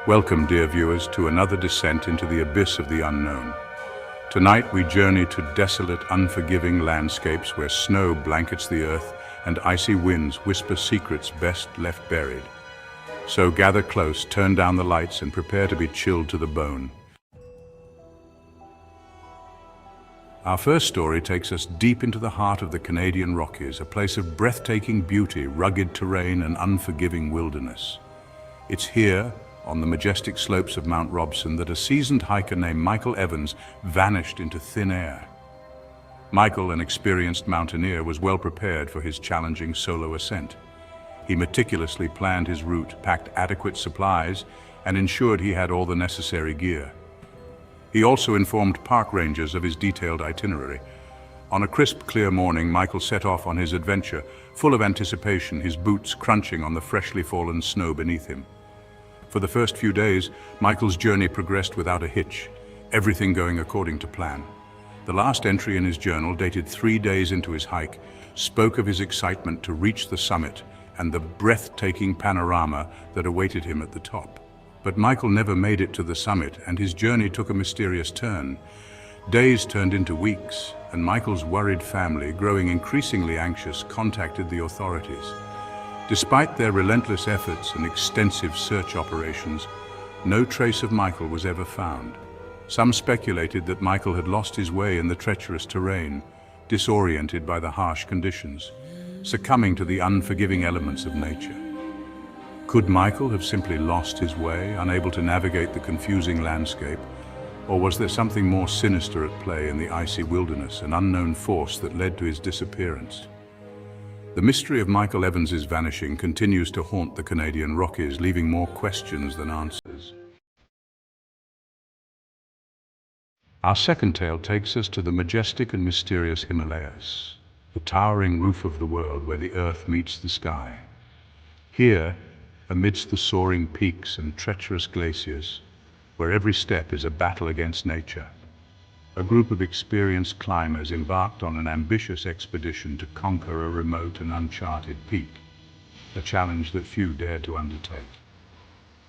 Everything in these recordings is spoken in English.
Welcome, dear viewers, to another descent into the abyss of the unknown. Tonight we journey to desolate, unforgiving landscapes where snow blankets the earth and icy winds whisper secrets best left buried. So gather close, turn down the lights, and prepare to be chilled to the bone. Our first story takes us deep into the heart of the Canadian Rockies, a place of breathtaking beauty, rugged terrain, and unforgiving wilderness. It's here, on the majestic slopes of Mount Robson, that a seasoned hiker named Michael Evans vanished into thin air. Michael, an experienced mountaineer, was well prepared for his challenging solo ascent. He meticulously planned his route, packed adequate supplies, and ensured he had all the necessary gear. He also informed park rangers of his detailed itinerary. On a crisp, clear morning, Michael set off on his adventure, full of anticipation, his boots crunching on the freshly fallen snow beneath him. For the first few days, Michael's journey progressed without a hitch, everything going according to plan. The last entry in his journal, dated 3 days into his hike, spoke of his excitement to reach the summit and the breathtaking panorama that awaited him at the top. But Michael never made it to the summit, and his journey took a mysterious turn. Days turned into weeks, and Michael's worried family, growing increasingly anxious, contacted the authorities. Despite their relentless efforts and extensive search operations, no trace of Michael was ever found. Some speculated that Michael had lost his way in the treacherous terrain, disoriented by the harsh conditions, succumbing to the unforgiving elements of nature. Could Michael have simply lost his way, unable to navigate the confusing landscape? Or was there something more sinister at play in the icy wilderness, an unknown force that led to his disappearance? The mystery of Michael Evans's vanishing continues to haunt the Canadian Rockies, leaving more questions than answers. Our second tale takes us to the majestic and mysterious Himalayas, the towering roof of the world where the earth meets the sky. Here, amidst the soaring peaks and treacherous glaciers, where every step is a battle against nature, a group of experienced climbers embarked on an ambitious expedition to conquer a remote and uncharted peak, a challenge that few dared to undertake.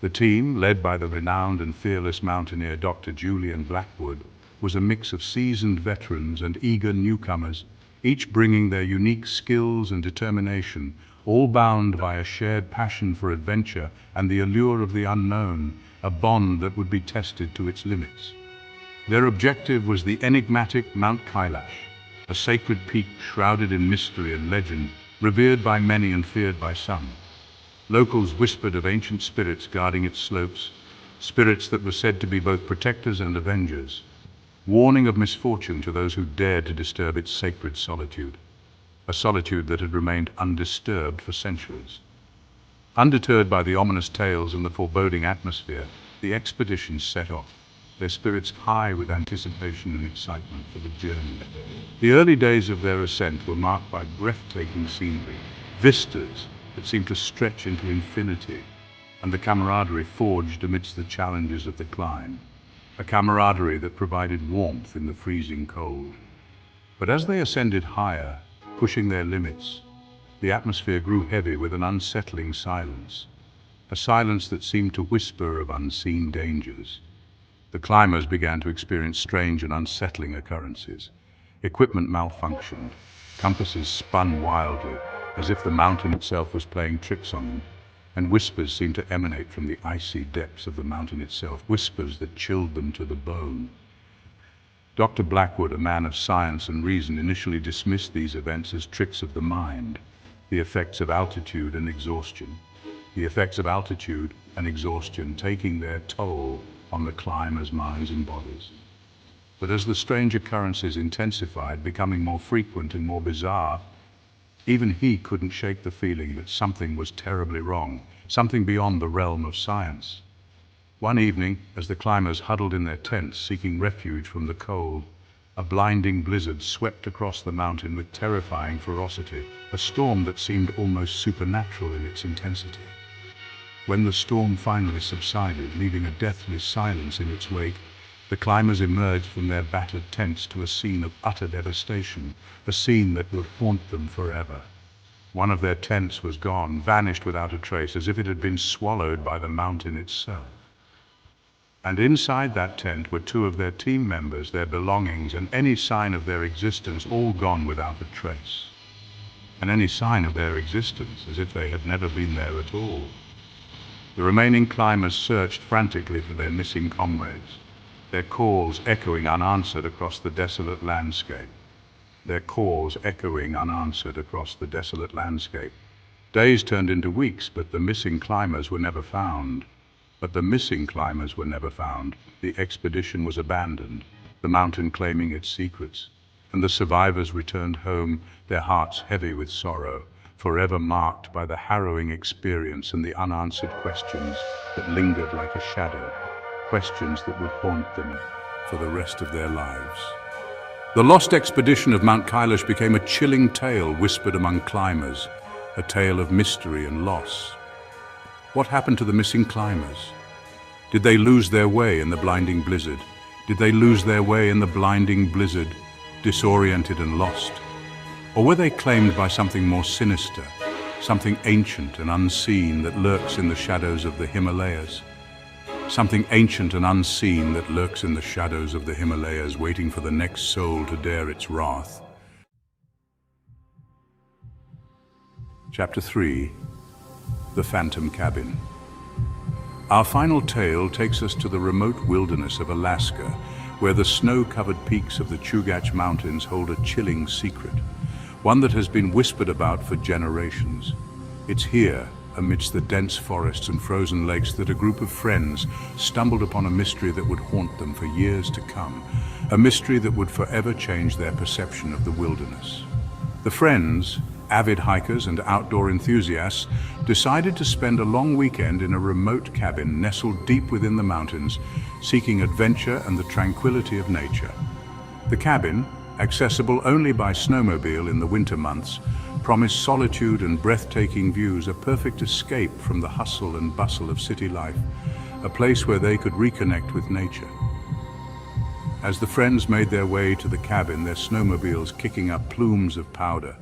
The team, led by the renowned and fearless mountaineer Dr. Julian Blackwood, was a mix of seasoned veterans and eager newcomers, each bringing their unique skills and determination, all bound by a shared passion for adventure and the allure of the unknown, a bond that would be tested to its limits. Their objective was the enigmatic Mount Kailash, a sacred peak shrouded in mystery and legend, revered by many and feared by some. Locals whispered of ancient spirits guarding its slopes, spirits that were said to be both protectors and avengers, warning of misfortune to those who dared to disturb its sacred solitude, a solitude that had remained undisturbed for centuries. Undeterred by the ominous tales and the foreboding atmosphere, the expedition set off, their spirits high with anticipation and excitement for the journey. The early days of their ascent were marked by breathtaking scenery, vistas that seemed to stretch into infinity, and the camaraderie forged amidst the challenges of the climb, a camaraderie that provided warmth in the freezing cold. But as they ascended higher, pushing their limits, the atmosphere grew heavy with an unsettling silence, a silence that seemed to whisper of unseen dangers. The climbers began to experience strange and unsettling occurrences. Equipment malfunctioned, compasses spun wildly, as if the mountain itself was playing tricks on them, and whispers seemed to emanate from the icy depths of the mountain itself, whispers that chilled them to the bone. Dr. Blackwood, a man of science and reason, initially dismissed these events as tricks of the mind, the effects of altitude and exhaustion. The effects of altitude and exhaustion taking their toll on the climbers' minds and bodies. But as the strange occurrences intensified, becoming more frequent and more bizarre, even he couldn't shake the feeling that something was terribly wrong, something beyond the realm of science. One evening, as the climbers huddled in their tents seeking refuge from the cold, a blinding blizzard swept across the mountain with terrifying ferocity, a storm that seemed almost supernatural in its intensity. When the storm finally subsided, leaving a deathly silence in its wake, the climbers emerged from their battered tents to a scene of utter devastation, a scene that would haunt them forever. One of their tents was gone, vanished without a trace, as if it had been swallowed by the mountain itself. And inside that tent were two of their team members, their belongings, and any sign of their existence all gone without a trace. And any sign of their existence as if they had never been there at all. The remaining climbers searched frantically for their missing comrades, their calls echoing unanswered across the desolate landscape. Their calls echoing unanswered across the desolate landscape. Days turned into weeks, but the missing climbers were never found. The expedition was abandoned, the mountain claiming its secrets, and the survivors returned home, their hearts heavy with sorrow, forever marked by the harrowing experience and the unanswered questions that lingered like a shadow, questions that would haunt them for the rest of their lives. The lost expedition of Mount Kailash became a chilling tale whispered among climbers, a tale of mystery and loss. What happened to the missing climbers? Did they lose their way in the blinding blizzard? Disoriented and lost? Or were they claimed by something more sinister, something ancient and unseen that lurks in the shadows of the Himalayas? Waiting for the next soul to dare its wrath. Chapter 3. The Phantom Cabin. Our final tale takes us to the remote wilderness of Alaska, where the snow-covered peaks of the Chugach Mountains hold a chilling secret, one that has been whispered about for generations. It's here, amidst the dense forests and frozen lakes, that a group of friends stumbled upon a mystery that would haunt them for years to come, a mystery that would forever change their perception of the wilderness. The friends, avid hikers and outdoor enthusiasts, decided to spend a long weekend in a remote cabin nestled deep within the mountains, seeking adventure and the tranquility of nature. The cabin, accessible only by snowmobile in the winter months, promised solitude and breathtaking views, a perfect escape from the hustle and bustle of city life, a place where they could reconnect with nature. As the friends made their way to the cabin, their snowmobiles kicking up plumes of powder,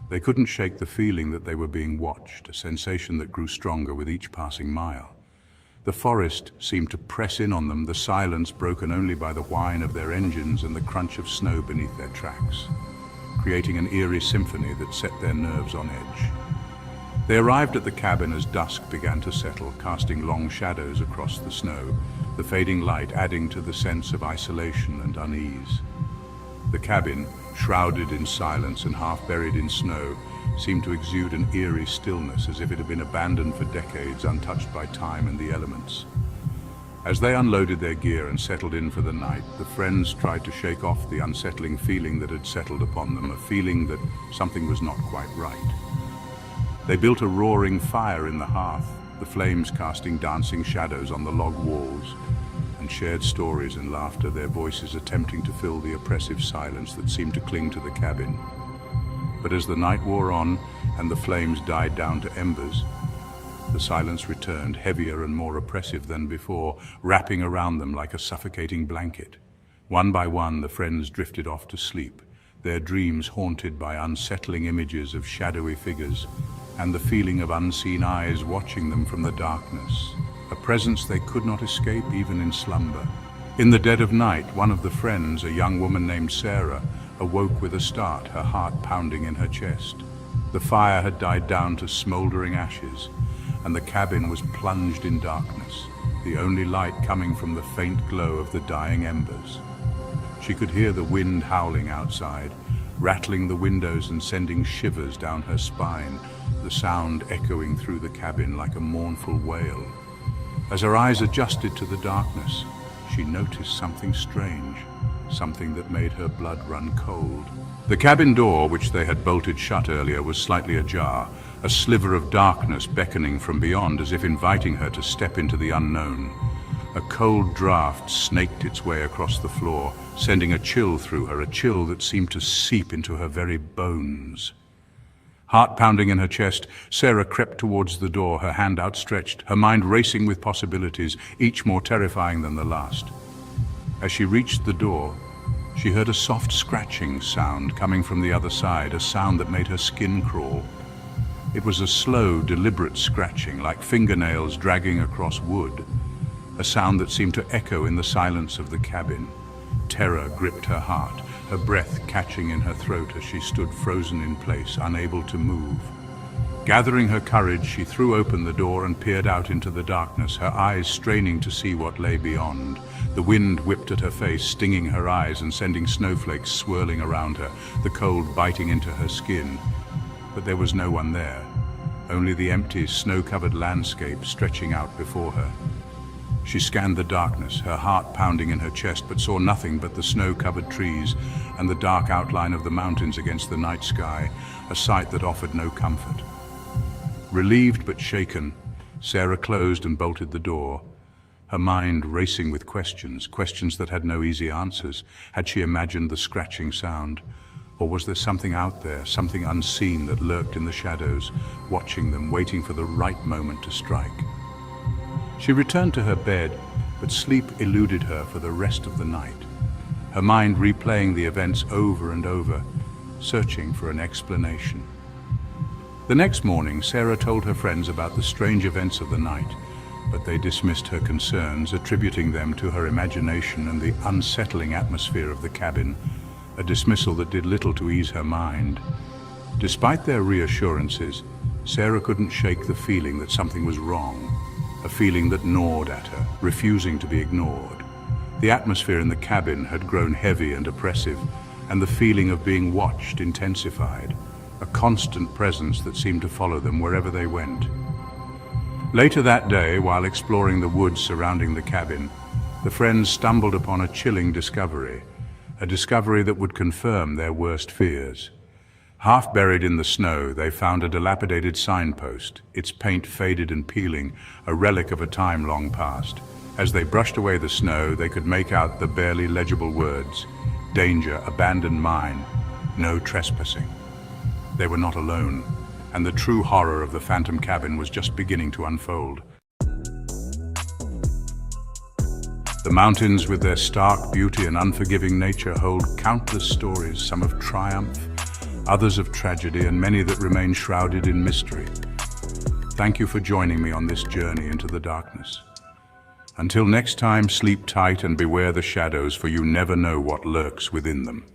they couldn't shake the feeling that they were being watched, a sensation that grew stronger with each passing mile. The forest seemed to press in on them, the silence broken only by the whine of their engines and the crunch of snow beneath their tracks, creating an eerie symphony that set their nerves on edge. They arrived at the cabin as dusk began to settle, casting long shadows across the snow, the fading light adding to the sense of isolation and unease. The cabin, shrouded in silence and half buried in snow, seemed to exude an eerie stillness, as if it had been abandoned for decades, untouched by time and the elements. As they unloaded their gear and settled in for the night, the friends tried to shake off the unsettling feeling that had settled upon them, a feeling that something was not quite right. They built a roaring fire in the hearth, the flames casting dancing shadows on the log walls, and shared stories and laughter, their voices attempting to fill the oppressive silence that seemed to cling to the cabin. But as the night wore on and the flames died down to embers, the silence returned, heavier and more oppressive than before, wrapping around them like a suffocating blanket. One by one, the friends drifted off to sleep, their dreams haunted by unsettling images of shadowy figures and the feeling of unseen eyes watching them from the darkness, a presence they could not escape even in slumber. In the dead of night, one of the friends, a young woman named Sarah, awoke with a start, her heart pounding in her chest. The fire had died down to smoldering ashes, and the cabin was plunged in darkness, the only light coming from the faint glow of the dying embers. She could hear the wind howling outside, rattling the windows and sending shivers down her spine, the sound echoing through the cabin like a mournful wail. As her eyes adjusted to the darkness, she noticed something strange, something that made her blood run cold. The cabin door, which they had bolted shut earlier, was slightly ajar, a sliver of darkness beckoning from beyond, as if inviting her to step into the unknown. A cold draft snaked its way across the floor, sending a chill through her, a chill that seemed to seep into her very bones. Heart pounding in her chest, Sarah crept towards the door, her hand outstretched, her mind racing with possibilities, each more terrifying than the last. As she reached the door, she heard a soft scratching sound coming from the other side, a sound that made her skin crawl. It was a slow, deliberate scratching, like fingernails dragging across wood. a sound that seemed to echo in the silence of the cabin. Terror gripped her heart, her breath catching in her throat as she stood frozen in place, unable to move. Gathering her courage, she threw open the door and peered out into the darkness, her eyes straining to see what lay beyond. The wind whipped at her face, stinging her eyes and sending snowflakes swirling around her, the cold biting into her skin. But there was no one there, only the empty, snow-covered landscape stretching out before her. She scanned the darkness, her heart pounding in her chest, but saw nothing but the snow-covered trees and the dark outline of the mountains against the night sky, a sight that offered no comfort. Relieved but shaken, Sarah closed and bolted the door, her mind racing with questions that had no easy answers. Had she imagined the scratching sound? Or was there something out there, something unseen that lurked in the shadows, watching them, waiting for the right moment to strike? She returned to her bed, but sleep eluded her for the rest of the night, her mind replaying the events over and over, searching for an explanation. The next morning, Sarah told her friends about the strange events of the night, but they dismissed her concerns, attributing them to her imagination and the unsettling atmosphere of the cabin, a dismissal that did little to ease her mind. Despite their reassurances, Sarah couldn't shake the feeling that something was wrong, a feeling that gnawed at her, refusing to be ignored. The atmosphere in the cabin had grown heavy and oppressive, and the feeling of being watched intensified, a constant presence that seemed to follow them wherever they went. Later that day, while exploring the woods surrounding the cabin, the friends stumbled upon a chilling discovery, a discovery that would confirm their worst fears. Half buried in the snow, they found a dilapidated signpost, its paint faded and peeling, a relic of a time long past. As they brushed away the snow, they could make out the barely legible words: "Danger, abandoned mine, no trespassing." They were not alone, and the true horror of the phantom cabin was just beginning to unfold. The mountains, with their stark beauty and unforgiving nature, hold countless stories, some of triumph, others of tragedy, and many that remain shrouded in mystery. Thank you for joining me on this journey into the darkness. Until next time, sleep tight and beware the shadows, for you never know what lurks within them.